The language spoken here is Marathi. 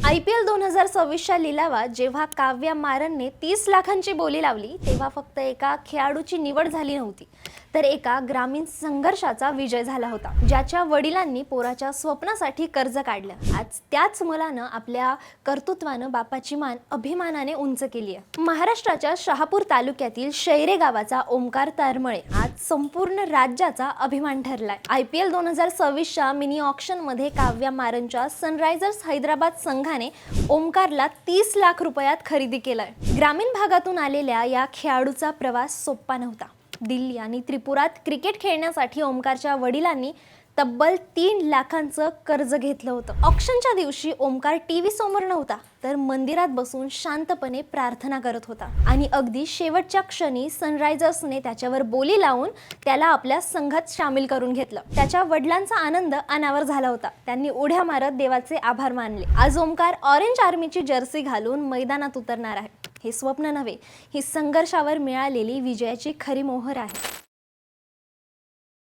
IPL 2026च्या लिलावात जेव्हा काव्या मारनने 30 लाखांची बोली लावली तेव्हा फक्त एका खेळाडूची निवड झाली नव्हती, तर एका ग्रामीण संघर्षाचा विजय झाला होता, ज्याच्या वडिलांनी पोराच्या स्वप्नासाठी कर्ज काढलं. आज त्याच मुलानं आपल्या कर्तृत्वानं बापाची मान अभिमानाने उंच केली आहे. महाराष्ट्राच्या शहापूर तालुक्यातील शैरे गावाचा ओमकार तरमळे आज संपूर्ण राज्याचा अभिमान ठरलाय. IPL 2026च्या मिनी ऑक्शन मध्ये काव्या मारनच्या सनरायझर्स हैदराबाद संघाने ओमकारला 30 लाख रुपयात खरेदी केलाय. ग्रामीण भागातून आलेल्या या खेळाडूचा प्रवास सोपा नव्हता. दिल्ली आणि त्रिपुरात क्रिकेट खेळण्यासाठी ओमकारच्या वडिलांनी तब्बल 3 लाखांचं कर्ज घेतलं होतं. ऑक्शनच्या दिवशी ओमकार टीव्ही समोर नव्हता, तर मंदिरात बसून शांतपणे प्रार्थना करत होता. आणि अगदी शेवटच्या क्षणी सनरायझर्सने त्याच्यावर बोली लावून त्याला आपल्या संघात सामील करून घेतलं. त्याच्या वडिलांचा आनंद अनावर झाला होता. त्यांनी उड्या मारत देवाचे आभार मानले. आज ओमकार ऑरेंज आर्मीची जर्सी घालून मैदानात उतरणार आहे. हे स्वप्न नव्हे, ही संघर्षावर मिळालेली विजयाची खरी मोहर आहे.